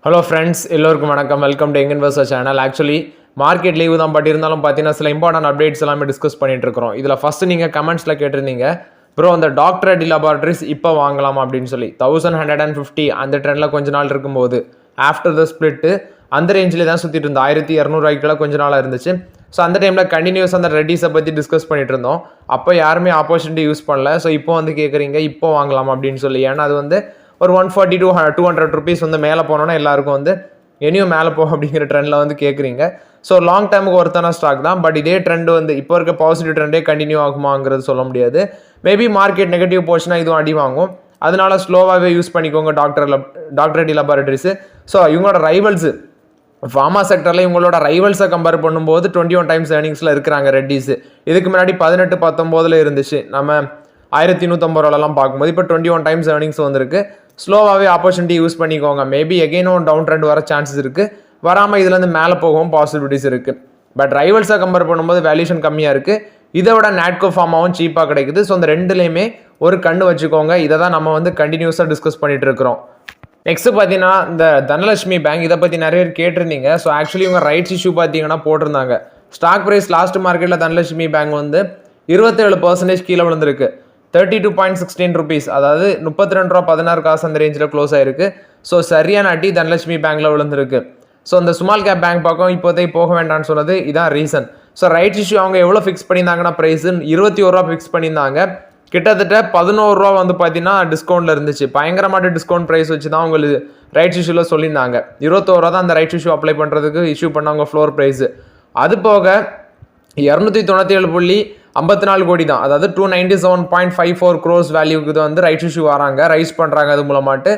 Hello friends, எல்லோருக்கும் வணக்கம். Welcome to young investor channel. Actually market leave தான், but இருந்தாலும் பார்த்தீங்கன்னா சில இம்பார்ட்டன்ட் அப்டேட்ஸ் எல்லாமே டிஸ்கஸ் பண்ணிட்டு இருக்கிறோம். இதில் ஃபஸ்ட்டு நீங்கள் கமெண்ட்ஸில் கேட்டிருந்தீங்க, ப்ரோ அந்த டாக்டர் ரெட்டி லேபார்ட்ரிஸ் இப்போ வாங்கலாம் அப்படின்னு சொல்லி 1150 அந்த ட்ரெண்டில் கொஞ்ச நாள் இருக்கும்போது ஆஃப்டர் த ஸ்பிளிட்டு அந்த ரேஞ்சில் தான் சுற்றிட்டு இருந்தோம். 1200 கொஞ்ச நாளாக இருந்துச்சு. ஸோ அந்த டைமில் கண்டினியூஸ் அந்த ரெட்டிஸை பற்றி டிஸ்கஸ் பண்ணிட்டு இருந்தோம். அப்போ யாருமே ஆப்பர்ச்சுனிட்டி யூஸ் பண்ணல. ஸோ இப்போ வந்து கேட்குறீங்க இப்போ வாங்கலாம் அப்படின்னு சொல்லி. ஏன்னா அது வந்து ஒரு 140 to 200 ருபீஸ் வந்து மேலே போனோன்னா எல்லாருக்கும் வந்து இனியும் மேலே போகும் அப்படிங்கிற ட்ரெண்டில் வந்து கேட்குறீங்க. ஸோ லாங் டைமுக்கு ஒருத்தான ஸ்டாக் தான். பட் இதே ட்ரெண்ட் வந்து இப்போ இருக்க பாசிட்டிவ் ட்ரெண்டே கண்டினியூ ஆகுமாங்கிறது சொல்ல முடியாது. மேபி மார்க்கெட் நெகட்டிவ் போச்சுன்னா இதுவும் அடி வாங்கும். அதனால ஸ்லோவாகவே யூஸ் பண்ணிக்கோங்க டாக்டர் ரெட்டி லேபார்ட்டரிஸு. ஸோ இவங்களோட ரைவல்ஸு ஃபார்மா செக்டரில் இவங்களோட ரைவல்ஸை கம்பேர் பண்ணும்போது 21 டைம்ஸ் ஏர்னிங்ஸில் இருக்கிறாங்க ரெட்டிஸு. இதுக்கு முன்னாடி 18-19 இருந்துச்சு. நம்ம 1150 ரூபாலாம் பார்க்கும்போது இப்போ 21 டைம்ஸ் ஏர்னிங்ஸ் வந்திருக்கு. ஸ்லோவாகவே ஆப்பர்ச்சுனிட்டி யூஸ் பண்ணிக்கோங்க. மேபி எகெயினும் டவுன் ட்ரெண்ட் வர சான்சஸ் இருக்குது. வராமல் இதுலேருந்து மேலே போகவும் பாசிபிலிட்டிஸ் இருக்குது. பட் ரைவல்ஸை கம்பேர் பண்ணும்போது வேல்யூஷன் கம்மியாக இருக்குது. இதை விட நாட்கோ ஃபார்மாவும் சீப்பாக கிடைக்குது. ஸோ அந்த ரெண்டுலேயுமே ஒரு கண்ணு வச்சுக்கோங்க. இதை தான் நம்ம வந்து கண்டினியூஸாக டிஸ்கஸ் பண்ணிட்டு இருக்கிறோம். நெக்ஸ்ட் பார்த்தீங்கன்னா இந்த தனலட்சுமி பேங்க், இதை பற்றி நிறைய பேர் கேட்டிருந்தீங்க. ஸோ ஆக்சுவலி இவங்க ரைட்ஸ் இஷ்யூ பார்த்தீங்கன்னா போட்டிருந்தாங்க. ஸ்டாக் ப்ரைஸ் லாஸ்ட் மார்க்கெட்டில் தனலட்சுமி பேங்க் வந்து 27% கீழே விழுந்திருக்கு. 32.16 ருபீஸ், அதாவது 32.16 அந்த ரேஞ்சில் க்ளோஸ் ஆயிருக்கு. ஸோ சரியான அடி தனலட்சுமி பேங்க்ல விழுந்திருக்கு. ஸோ இந்த ஸ்மால் கேப் பேங்க் பக்கம் இப்போதைக்கு போக வேண்டாம்னு சொன்னது இதான் ரீசன். ஸோ ரைட்ஸ் இஷ்யூ அவங்க எவ்வளோ ஃபிக்ஸ் பண்ணியிருந்தாங்கன்னா ப்ரைஸ் 21 ரூபா ஃபிக்ஸ் பண்ணியிருந்தாங்க. கிட்டத்தட்ட 11 ரூபா வந்து பார்த்தீங்கன்னா டிஸ்கவுண்ட்டில் இருந்துச்சு. பயங்கரமான டிஸ்கவுண்ட் ப்ரைஸ் வச்சு தான் உங்களுக்கு ரைட்ஸ் இஷ்யூவில் சொல்லியிருந்தாங்க. 21 ரூபா தான் அந்த ரைட்ஸ் இஷ்யூ அப்ளை பண்ணுறதுக்கு இஷ்யூ பண்ணவங்க ஃப்ளோர் ப்ரைஸு. அது போக 297.54 கோடி தான், அதாவது 297.54 crores வேல்யூக்கு வந்து ரைட்ஸ் இஷ்யூ வராங்க, ரைஸ் பண்ணுறாங்க அது மூலமாட்டு.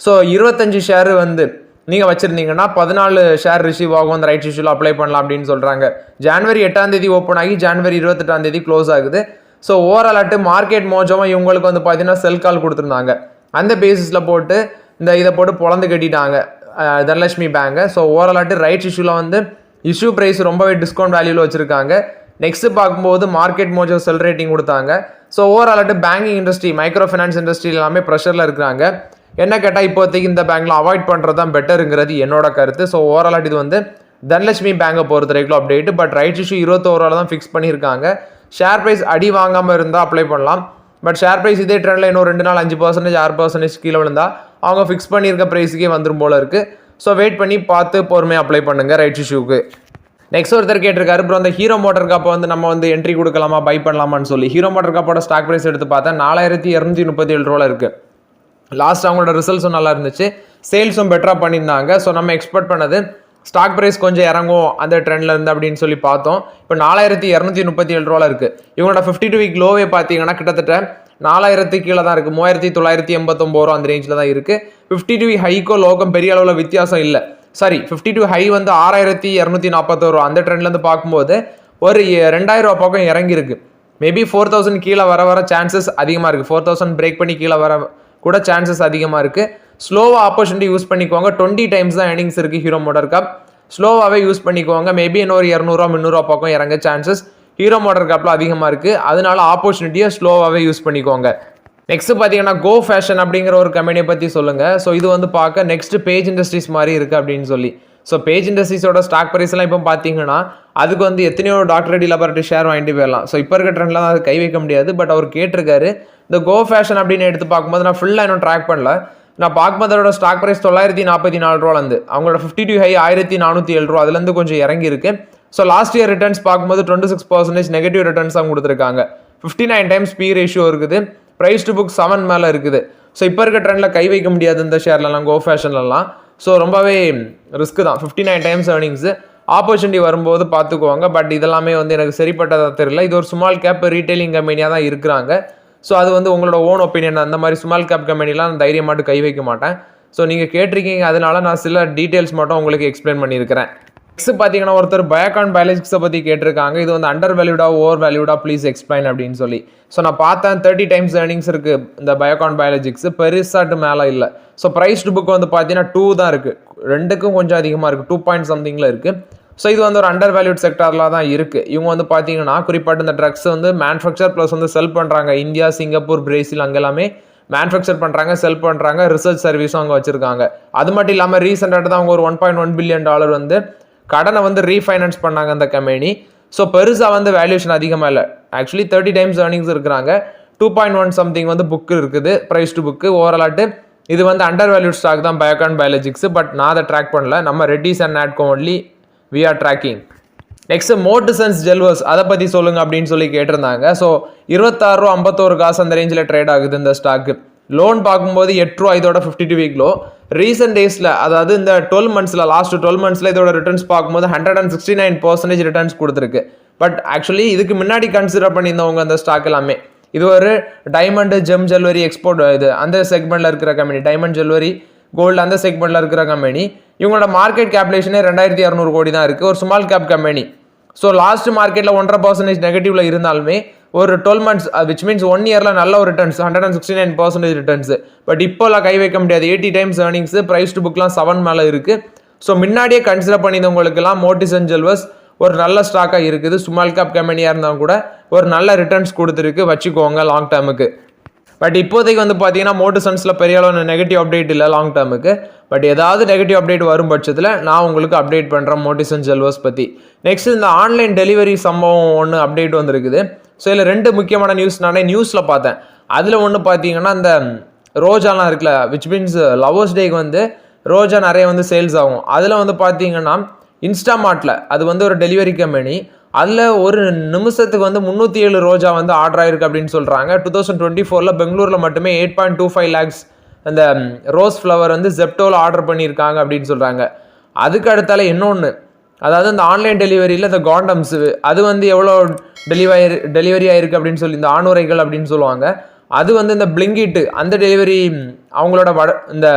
ஸோ 25 ஷேர் வந்து நீங்கள் வச்சுருந்தீங்கன்னா 14 ஷேர் ரிசீவ் ஆகும் அந்த ரைட்ஸ் இஷ்யூவில் அப்ளை பண்ணலாம் அப்படின்னு சொல்கிறாங்க. ஜனவரி 8 ஓப்பன் ஆகி ஜனவரி 28 க்ளோஸ் ஆகுது. ஸோ ஓவராலாட்டு மார்க்கெட் மோஜமாக இவங்களுக்கு வந்து பார்த்தீங்கன்னா செல் கால் கொடுத்துருந்தாங்க. அந்த பேசிஸில் போட்டு இதை போட்டு பொழந்து கட்டிட்டாங்க தனலட்சுமி பேங்கை. ஸோ ஓவராலாட்டு ரைட்ஸ் இஷ்யூவில் வந்து இஷ்யூ ப்ரைஸ் ரொம்பவே டிஸ்கவுண்ட் வேல்யூவில் வச்சுருக்காங்க. நெக்ஸ்ட் பார்க்கும்போது மார்க்கெட் மோஜோ செல் ரேட்டிங் கொடுத்தாங்க. ஸோ ஓவராலாட்டு banking industry, micro finance industry எல்லாமே ப்ரெஷரில் இருக்கிறாங்க. என்ன கேட்டால் இப்போதைக்கு இந்த பேங்க்கில் அவாய்ட் பண்ணுறது தான் பெட்டருங்கிறது என்னோட கருத்து. ஸோ ஓவராலாட்டு இது வந்து தனலட்சுமி பேங்கை பொறுத்த வரைக்கும் அப்டேட். பட் ரைட்ஸ் இஷ்யூ 21 ரூபா தான் ஃபிக்ஸ் பண்ணியிருக்காங்க. ஷேர் ப்ரைஸ் அடி வாங்காமல் இருந்தால் அப்ளை பண்ணலாம். பட் ஷேர் ப்ரைஸ் இதே ட்ரெண்டில் இன்னும் 2 நாள் 5% 6% கீழே விழுந்தால் அவங்க ஃபிக்ஸ் பண்ணியிருக்க ப்ரைஸுக்கே வந்துடும் போல இருக்குது. ஸோ வெயிட் பண்ணி பார்த்து பொறுமையாக அப்ளை பண்ணுங்கள் ரைட்ஸ் இஷ்யூக்கு. நெக்ஸ்ட் ஒருத்தர் கேட்டிருக்காரு, அப்புறம் அந்த ஹீரோ மோட்டர் காப்பை வந்து நம்ம வந்து என்ட்ரி கொடுக்கலாமா, பை பண்ணலாமான்னு சொல்லி. ஹீரோ மோட்டர் காப்போட ஸ்டாக் ப்ரைஸ் எடுத்து பார்த்தா 4237 ரூபா இருக்குது. லாஸ்ட் அவங்களோட ரிசல்ட்ஸும் நல்லா இருந்துச்சு, சேல்ஸும் பெட்டராக பண்ணியிருந்தாங்க. ஸோ நம்ம எக்ஸ்பெக்ட் பண்ணது ஸ்டாக் ப்ரைஸ் கொஞ்சம் இறங்கும் அந்த ட்ரெண்டில் இருந்து அப்படின்னு சொல்லி பார்த்தோம். இப்போ 4237 ரூபா இருக்குது. இவங்களோட 52 வீக் லோவே பார்த்தீங்கன்னா கிட்டத்தட்ட 4000 கீழே தான் இருக்குது. 3989 ரூபா அந்த ரேஞ்சில் தான் இருக்குது. 52 வீக் ஹைக்கோ லோகம் பெரிய அளவில் வித்தியாசம் இல்லை. சாரி, 52 ஹை வந்து 6241 ரூபா அந்த ட்ரெண்ட்லேருந்து பார்க்கும்போது ஒரு 2000 ரூபா பக்கம் இறங்கியிருக்கு. மேபி 4000 கீழே வர சான்சஸ் அதிகமாக இருக்குது. 4000 பிரேக் பண்ணி கீழே வர கூட சான்சஸ் அதிகமாக இருக்குது. ஸ்லோவாக ஆப்பர்ச்சுனிட்டி யூஸ் பண்ணிக்கோங்க. 20 டைம்ஸ் தான் ஏர்னிங்ஸ் இருக்குது ஹீரோ மோட்டர் காப். ஸ்லோவாகவே யூஸ் பண்ணிக்கோங்க. மேபி இன்னொரு 200 300 பக்கம் இறங்க சான்சஸ் ஹீரோ மோட்டர் காப்பில் அதிகமாக இருக்குது. அதனால ஆப்பர்ச்சுனிட்டியை ஸ்லோவாகவே யூஸ் பண்ணிக்கோங்க. நெக்ஸ்ட் பார்த்தீங்கன்னா கோ ஃபேஷன் அப்படிங்கிற ஒரு கம்பெனியை பற்றி சொல்லுங்கள். ஸோ இது வந்து பார்க்க நெக்ஸ்ட் பேஜ் இண்டஸ்ட்ரீஸ் மாதிரி இருக்குது அப்படின்னு சொல்லி. ஸோ பேஜ் இண்டஸ்ட்ரீஸோட ஸ்டாக் ப்ரைஸ்லாம் இப்போ பார்த்தீங்கன்னா அதுக்கு வந்து எத்தனையோ டாக்டர் ரெட்டி லேபார்ட்டரி ஷேர் வாங்கிட்டு போயிடலாம். ஸோ இப்போ இருக்க ட்ரெண்ட்லாம் அது கை வைக்க முடியாது. பட் அவர் கேட்டிருக்காரு. இந்த கோ ஃபேஷன் அப்படின்னு எடுத்து பார்க்கும்போது நான் ஃபுல்லாக இன்னும் ட்ராக் பண்ணல. நான் பார்க்கும்போது அதோட ஸ்டாக் ப்ரைஸ் 944 ரூபாலேருந்து அவங்களோட 52 ஹை 1407 ரூபா அதுலேருந்து கொஞ்சம் இறங்கியிருக்கு. ஸோ லாஸ்ட் இயர் ரிட்டர்ன்ஸ் பார்க்கும்போது 26% நெகட்டிவ் ரிட்டர்ன்ஸ் அவங்க கொடுத்துருக்காங்க. 59 டைம்ஸ் பி ரேஷியோ இருக்குது. ப்ரைஸ் டு புக் 7 மேலே இருக்குது. ஸோ இப்போ இருக்க ட்ரெண்டில் கை வைக்க முடியாது இந்த ஷேர்லலாம், கோ ஃபேஷன்லலாம். ஸோ ரொம்பவே ரிஸ்க் தான். 59 டைம்ஸ் ஏர்னிங்ஸு. ஆப்பர்ச்சுனிட்டி வரும்போது பார்த்துக்குவாங்க. பட் இதெல்லாமே வந்து எனக்கு சரிப்பட்டதாக தெரியல. இது ஒரு ஸ்மால் கேப் ரீட்டைலிங் கம்பெனியாக தான் இருக்கிறாங்க. ஸோ அது வந்து உங்களோட ஓன் ஒப்பீனியன். அந்த மாதிரி ஸ்மால் கேப் கம்பெனிலாம் நான் தைரியமாட்டு கை வைக்க மாட்டேன். ஸோ நீங்கள் கேட்டிருக்கீங்க, அதனால நான் சில டீட்டெயில்ஸ் மட்டும் உங்களுக்கு எக்ஸ்பிளைன் பண்ணியிருக்கிறேன். நெக்ஸ்ட் பார்த்தீங்கன்னா ஒருத்தர் பயோகான் பயாலஜிக்ஸை பற்றி கேட்டிருக்காங்க. இது வந்து அண்டர் வேல்யூடா ஓவர் வேல்யூடா ப்ளீஸ் எக்ஸ்பிளைன் அப்படின்னு சொல்லி. ஸோ நான் பார்த்தேன் 30 டைம்ஸ் ஏர்னிங்ஸ் இருக்குது இந்த பயோகான் பயாலஜிக்ஸ். பெருசாட்டு மேலே இல்லை. ஸோ ப்ரைஸ் டு புக் வந்து பார்த்தீங்கன்னா 2 தான் இருக்குது. 2க்கும் கொஞ்சம் அதிகமாக இருக்குது. 2 பாயிண்ட் சம்திங்கில் இருக்குது. ஸோ இது வந்து ஒரு அண்டர் வேல்யூட் செக்டாரில் தான் இருக்குது. இவங்க வந்து பார்த்தீங்கன்னா குறிப்பாட்டு இந்த ட்ரக்ஸ் வந்து மேனுஃபேக்சர் ப்ளஸ் வந்து செல் பண்ணுறாங்க. இந்தியா, சிங்கப்பூர், பிரேசில் அங்கெல்லாமே மேனுஃபேக்சர் பண்ணுறாங்க, செல் பண்ணுறாங்க, ரிசர்ச் சர்வீஸும் அங்கே வச்சுருக்காங்க. அது மட்டும் இல்லாமல் ரீசெண்டாக தான் அவங்க ஒரு $1.1 பில்லியன் வந்து கடனை வந்து ரீஃபைனான்ஸ் பண்ணாங்க அந்த கம்பெனி. ஸோ பெருசாக வந்து வேல்யூஷன் அதிகமாக இல்லை. ஆக்சுவலி 30 times earnings இருக்கிறாங்க. 2.1 சம்திங் வந்து புக் இருக்குது, ப்ரைஸ் டு புக்கு. ஓவராலாட்டு இது வந்து அண்டர் வேல்யூட் ஸ்டாக் தான் பயோகான் பயாலஜிக்ஸ். பட் நான் அதை ட்ராக் பண்ணல. நம்ம Reddy's and Natco only we are tracking. Next Motisons jewellers அதை பற்றி சொல்லுங்க அப்படின்னு சொல்லி கேட்டிருந்தாங்க. ஸோ $26.51 அந்த ரேஞ்சில் ட்ரேட் ஆகுது இந்த ஸ்டாக்கு. லோன் பார்க்கும்போது $8 இதோட 52 வீக் லோ. ரீசெண்ட் டேஸில் அதாவது இந்த 12 months லாஸ்ட் 12 months இதோட ரிட்டர்ன்ஸ் பார்க்கும்போது 169% ரிட்டர்ன்ஸ் கொடுத்துருக்கு. பட் ஆக்சுவலி இதுக்கு முன்னாடி கன்சிடர் பண்ணியிருந்தவங்க அந்த ஸ்டாக் எல்லாமே இது ஒரு டைமண்ட் ஜெம் ஜுவல்லரி எக்ஸ்போர்ட் இது அந்த செக்மெண்ட்டில் இருக்கிற கம்பெனி, டைமண்ட் ஜுவல்லரி கோல்டு அந்த செக்மெண்ட்டில் இருக்கிற கம்பெனி. இவங்களோட மார்க்கெட் கேப்லேஷனே 2600 கோடி தான் இருக்குது. ஒரு small cap company. So last மார்க்கெட்டில் 1.5% நெகட்டிவ்ல இருந்தாலுமே ஒரு 12 months விச் மீன்ஸ் 1 yearல நல்ல ஒரு ரிட்டர்ன்ஸ் 169% ரிட்டர்ன்ஸ். பட் இப்போலாம் கை வைக்க முடியாது. 80 times earnings, ப்ரைஸ் டு புக்லாம் 7 மேலே இருக்குது. ஸோ முன்னாடியே கன்சிடர் பண்ணியிருந்தவங்களுக்குலாம் மோட்டிசன் ஜுவல்லர்ஸ் ஒரு நல்ல ஸ்டாக்காக இருக்குது. ஸ்மால் கேப் கம்பெனியாக இருந்தாலும் கூட ஒரு நல்ல ரிட்டர்ன்ஸ் கொடுத்துருக்கு, வச்சுக்கோங்க லாங் டேர்முக்கு. பட் இப்போதைக்கு வந்து பார்த்தீங்கன்னா மோட்டிசன்ஸில் பெரிய அளவு நெகட்டிவ் அப்டேட் இல்லை லாங் டேர்முக்கு. பட் ஏதாவது நெகட்டிவ் அப்டேட் வரும் பட்சத்தில் நான் உங்களுக்கு அப்டேட் பண்ணுறேன் மோட்டிசன் ஜுவல்லர்ஸ் பற்றி. நெக்ஸ்ட் இந்த ஆன்லைன் டெலிவரி சம்பவம் ஒன்று அப்டேட் வந்துருக்குது. ஸோ இதில் 2 முக்கியமான நியூஸ் நானே நியூஸில் பார்த்தேன். அதில் ஒன்று பார்த்தீங்கன்னா இந்த ரோஜாலாம் இருக்குல்ல, விச் மீன்ஸ் லவர்ஸ் டேக்கு வந்து ரோஜா நிறைய வந்து சேல்ஸ் ஆகும். அதில் வந்து பார்த்தீங்கன்னா இன்ஸ்டாமார்ட்டில் அது வந்து ஒரு டெலிவரி கம்பெனி, அதில் ஒரு நிமிஷத்துக்கு வந்து 307 ரோஜா வந்து ஆர்டர் ஆயிருக்கு அப்படின்னு சொல்கிறாங்க. 2024 பெங்களூரில் மட்டுமே 8.25 lakhs அந்த ரோஸ் ஃப்ளவர் வந்து ஜெப்டோவில் ஆர்டர் பண்ணியிருக்காங்க அப்படின்னு சொல்கிறாங்க. அதுக்கு அடுத்தால இன்னொன்று, அதாவது இந்த ஆன்லைன் டெலிவரியில் இந்த காண்டம்ஸ் அது வந்து எவ்வளோ டெலிவரி ஆயிருக்கு அப்படின்னு சொல்லி இந்த ஆணுரைகள் அப்படின்னு சொல்லுவாங்க. அது வந்து இந்த பிளிங்கிட் அந்த டெலிவரி அவங்களோட இந்த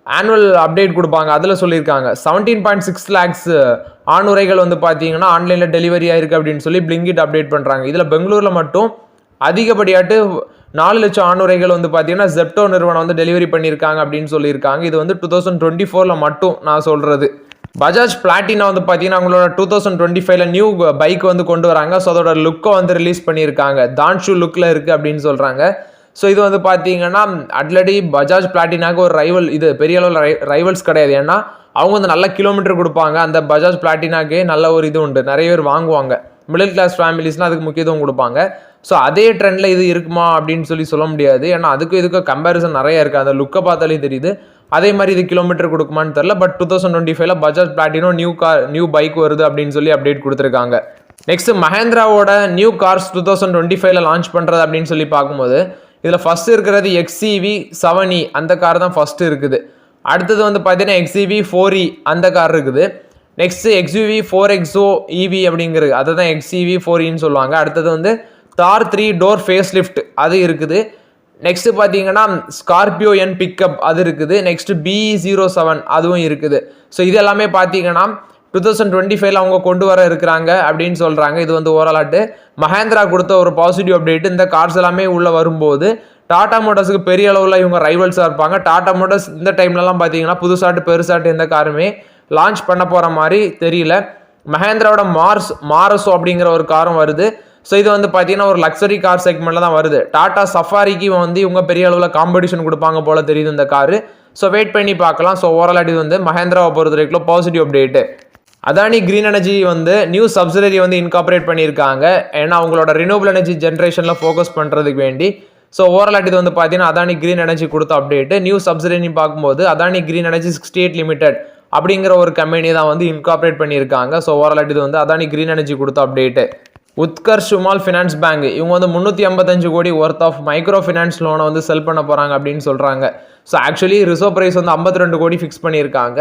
ஆனுவல் அப்டேட் கொடுப்பாங்க, அதில் சொல்லியிருக்காங்க 17.6 lakhs ஆணுரைகள் வந்து பார்த்தீங்கன்னா ஆன்லைனில் டெலிவரி ஆயிருக்கு அப்படின்னு சொல்லி பிளிங்கிட் அப்டேட் பண்ணுறாங்க. இதில் பெங்களூரில் மட்டும் அதிகப்படியாட்டு 4 லட்சம் ஆணுரைகள் வந்து பார்த்தீங்கன்னா ஜெப்டோ நிறுவனம் வந்து டெலிவரி பண்ணியிருக்காங்க அப்படின்னு சொல்லியிருக்காங்க. இது வந்து 2024 மட்டும் நான் சொல்கிறது. பஜாஜ் பிளாட்டினா வந்து பார்த்தீங்கன்னா அவங்களோட 2025 நியூ பைக் வந்து கொண்டு வராங்க. ஸோ அதோட லுக்கை வந்து ரிலீஸ் பண்ணியிருக்காங்க. தான்ஷூ லுக்கில் இருக்குது அப்படின்னு சொல்கிறாங்க. ஸோ இது வந்து பார்த்தீங்கன்னா ஆல்ரெடி பஜாஜ் பிளாட்டினாக்கு ஒரு ரைவல், இது பெரிய அளவில் ரைவல்ஸ் கிடையாது. ஏன்னா அவங்க வந்து நல்ல கிலோமீட்டர் கொடுப்பாங்க. அந்த பஜாஜ் பிளாட்டினாக்கே நல்ல ஒரு இது உண்டு, நிறைய பேர் வாங்குவாங்க. மிடில் கிளாஸ் ஃபேமிலிஸ்லாம் அதுக்கு முக்கியத்துவம் கொடுப்பாங்க. ஸோ அதே ட்ரெண்டில் இது இருக்குமா அப்படின்னு சொல்ல முடியாது. ஏன்னா அதுக்கும் இதுக்கும் கம்பேரிசன் நிறைய இருக்குது. அந்த லுக்கை பார்த்தாலே தெரியுது. அதே மாதிரி இது கிலோமீட்டர் கொடுக்குமான்னு தெரில. பட் 2025 பஜாஜ் பிளாட்டினோ நியூ பைக் வருது அப்படின்னு சொல்லி அப்டேட் கொடுத்துருக்காங்க. நெக்ஸ்ட் மஹேந்திராவோட நியூ கார்ஸ் 2025 லான்ச் பண்ணுறது அப்படின்னு சொல்லி பார்க்கும்போது இதில் ஃபஸ்ட்டு இருக்கிறது XEV 7e அந்த கார் தான் ஃபஸ்ட்டு இருக்குது. அடுத்தது வந்து பார்த்தீங்கன்னா XEV 4e அந்த கார் இருக்குது. நெக்ஸ்ட்டு XUV 4XO EV அப்படிங்கிறது அதை தான் XEV 4eன்னு சொல்லுவாங்க. அடுத்தது வந்து Thar 3 டோர் ஃபேஸ் லிஃப்ட் அது இருக்குது. நெக்ஸ்ட் பார்த்தீங்கன்னா ஸ்கார்பியோ என் பிக்கப் அது இருக்குது. நெக்ஸ்ட் BE07 அதுவும் இருக்குது. ஸோ இது எல்லாமே பார்த்தீங்கன்னா 2025 அவங்க கொண்டு வர இருக்கிறாங்க அப்படின்னு சொல்கிறாங்க. இது வந்து ஓவராலாட்டு மஹேந்திரா கொடுத்த ஒரு பாசிட்டிவ் அப்டேட். இந்த கார்ஸ் எல்லாமே உள்ளே வரும்போது டாடா மோட்டர்ஸுக்கு பெரிய அளவில் இவங்க ரைவல்ஸாக இருப்பாங்க. டாடா மோட்டர்ஸ் இந்த டைம்லலாம் பார்த்தீங்கன்னா புதுசாட்டு பெருசாட்டு எந்த காருமே லான்ச் பண்ண போகிற மாதிரி தெரியல. மஹேந்திராவோட மாரஸோ அப்படிங்கிற ஒரு காரும் வருது. ஸோ இது வந்து பார்த்தீங்கன்னா ஒரு லக்ஸரி கார் செக்மெண்ட்டில் தான் வருது. டாடா சஃபாரிக்கு வந்து இவங்க பெரிய அளவில் காம்படிஷன் கொடுப்பாங்க போல தெரியுது இந்த காரு. ஸோ வெயிட் பண்ணி பார்க்கலாம். ஸோ ஓவரால் இது வந்து மஹேந்திராவை பொறுத்த வரைக்கும் positive update. Adani green energy வந்து நியூ சப்சிடரி வந்து இன்கார்பரேட் பண்ணியிருக்காங்க. ஏன்னா அவங்களோட ரினியூவபிள் எனர்ஜி ஜென்ரேஷனில் ஃபோக்கஸ் பண்ணுறதுக்கு வேண்டி. ஸோ ஓவரால் இது வந்து பார்த்தீங்கன்னா அதானி கிரீன் எனர்ஜி கொடுத்த அப்டேட்டு. நியூ சப்சிடரி பார்க்கும்போது அதானி கிரீன் எனர்ஜி 68 லிமிடெட் அப்படிங்கிற ஒரு கம்பெனி தான் வந்து இன்கார்பரேட் பண்ணியிருக்காங்க. ஸோ ஓவரால் இது வந்து அதானி கிரீன் எனர்ஜி கொடுத்த update. Utkarsh small finance bank இவங்க வந்து 355 கோடி ஒர்த் ஆஃப் மைக்ரோ ஃபினான்ஸ் லோனை வந்து செல் பண்ண போகிறாங்க அப்படின்னு சொல்கிறாங்க. ஸோ ஆக்சுவலி ரிசர்வ் ப்ரைஸ் வந்து 52 கோடி ஃபிக்ஸ் பண்ணியிருக்காங்க.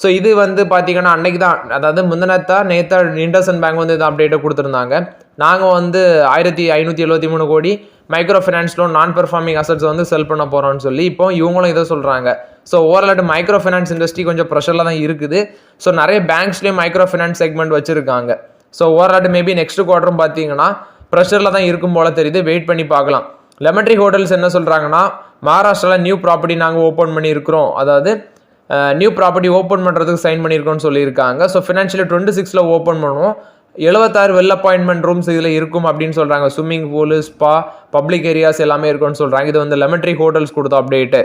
ஸோ இது வந்து பார்த்தீங்கன்னா அன்னைக்கு தான், அதாவது நேத்தா இண்டஸ்இண்ட் பேங்க் வந்து இந்த அப்டேட்டை கொடுத்துருந்தாங்க. நாங்கள் வந்து 1573 கோடி மைக்ரோ ஃபினான்ஸ் லோன் நான் பெர்ஃபார்மிங் அசட்ஸ் வந்து செல் பண்ண போகிறோம்னு சொல்லி இப்போ இவங்களும் இதை சொல்கிறாங்க. So overall micro finance industry கொஞ்சம் ப்ரெஷரில் தான் இருக்குது. ஸோ நிறைய பேங்க்ஸ்லேயும் மைக்ரோ ஃபினான்ஸ் செக்மெண்ட் வச்சுருக்காங்க. ஸோ ஓவரால் மேபி நெக்ஸ்ட் குவார்ட்டரும் பார்த்தீங்கன்னா ப்ரெஷரில் தான் இருக்கும் போல தெரியுது. வெயிட் பண்ணி பார்க்கலாம். லெமன் ட்ரீ ஹோட்டல்ஸ் என்ன சொல்கிறாங்கன்னா மகாராஷ்டிராவில் நியூ ப்ராப்பர்ட்டி நாங்கள் ஓப்பன் பண்ணியிருக்கிறோம், அதாவது நியூ ப்ராப்பர்ட்டி ஓப்பன் பண்ணுறதுக்கு சைன் பண்ணியிருக்கோம்னு சொல்லியிருக்காங்க. ஸோ ஃபினான்ஷியல் 26 ஓப்பன் பண்ணுவோம். 76 வெல் அப்பாயின்மெண்ட் ரூம்ஸ் இதில் இருக்கும் அப்படின்னு சொல்கிறாங்க. Swimming pool, spa, public areas எல்லாமே இருக்கும்னு சொல்கிறாங்க. இது வந்து லெமன் ட்ரீ ஹோட்டல்ஸ் கொடுத்த அப்டேட்டு.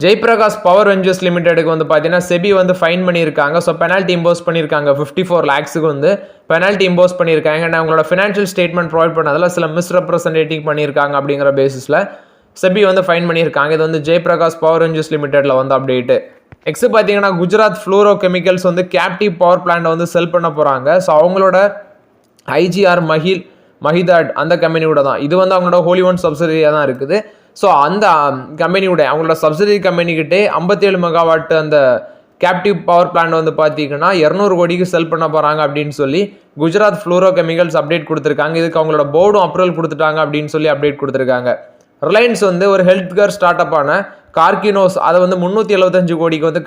ஜெய்பிரகாஷ் பவர் வெஞ்சர்ஸ் லிமிடெடுக்கு வந்து பார்த்தீங்கன்னா செபி வந்து ஃபைன் பண்ணியிருக்காங்க. ஸோ பெனால்ட்டி இம்போஸ் பண்ணியிருக்காங்க. 54 lakhsக்கு வந்து பெனால்ட்டி இம்போஸ் பண்ணியிருக்காங்க. ஏன்னா அவங்களோட ஃபினான்ஷியல் ஸ்டேட்மெண்ட் ப்ரொவைட் பண்ணதில் சில மிஸ்ரெப்ரசன்டேட்டிங் பண்ணியிருக்காங்க அப்படிங்கிற பேசிஸில் செபி வந்து ஃபைன் பண்ணியிருக்காங்க. இது வந்து ஜெய்பிரகாஷ் பவர் வெஞ்சர்ஸ் லிமிடெடில் வந்து அப்டேட்டு. நெக்ஸ்ட் பார்த்தீங்கன்னா குஜராத் ஃப்ளூரோ கெமிக்கல்ஸ் வந்து கேப்டிவ் பவர் பிளான்ட் வந்து செல் பண்ண போகிறாங்க. ஸோ அவங்களோட ஐஜிஆர் மஹிதாட் அந்த கம்பெனியோட தான் இது வந்து அவங்களோட ஹோலி ஒன் சப்சிடரியாக தான் இருக்குது. ஸோ அந்த கம்பெனியோட அவங்களோட சப்சிடரி கம்பெனிக்கிட்டே 57 மெகாவாட் அந்த கேப்டிவ் பவர் பிளான்ட் வந்து பார்த்தீங்கன்னா 200 கோடிக்கு செல் பண்ண போகிறாங்க அப்படின்னு சொல்லி குஜராத் ஃப்ளூரோ கெமிக்கல்ஸ் அப்டேட் கொடுத்துருக்காங்க. இதுக்கு அவங்களோட போர்டும் அப்ரூவல் கொடுத்துட்டாங்க அப்படின்னு சொல்லி அப்டேட் கொடுத்துருக்காங்க. ரிலையன்ஸ் வந்து ஒரு ஹெல்த் கேர் ஸ்டார்ட் அப்பான கார்கினோஸ் அதை வந்து 375 கோடிக்கு வந்து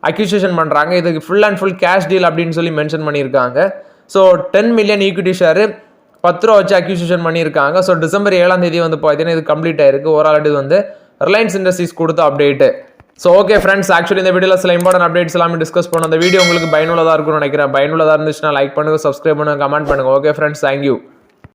அக்யூசியேஷன் பண்ணுறாங்க. இதுக்கு full and full cash deal அப்படின்னு சொல்லி மென்ஷன் பண்ணியிருக்காங்க. ஸோ 10 மில்லியன் ஈக்விட்டி ஷேரு 10 ரூபா வச்சு அக்யூசியேஷன் பண்ணியிருக்காங்க. ஸோ டிசம்பர் 7ஆம் தேதி வந்து பார்த்தீங்கன்னா இது கம்ப்ளீட் ஆயிருக்கு. ஓவரால் இது வந்து ரிலையன்ஸ் இண்டஸ்ட்ரீஸ் கொடுத்த update. So okay friends, actually இந்த வீடியோவில் சில இம்பார்ட்டன்ட் அப்டேட்ஸ் எல்லாமே டிஸ்கஸ் பண்ணோம். அந்த வீடியோ உங்களுக்கு பயனுள்ளதாக இருக்கும்னு நினைக்கிறேன். பயனுள்ளதாக இருந்துச்சுன்னா லைக் பண்ணுங்கள், சப்ஸ்கிரைப் பண்ணுங்கள், கமெண்ட் பண்ணுங்கள். Okay friends, thank you.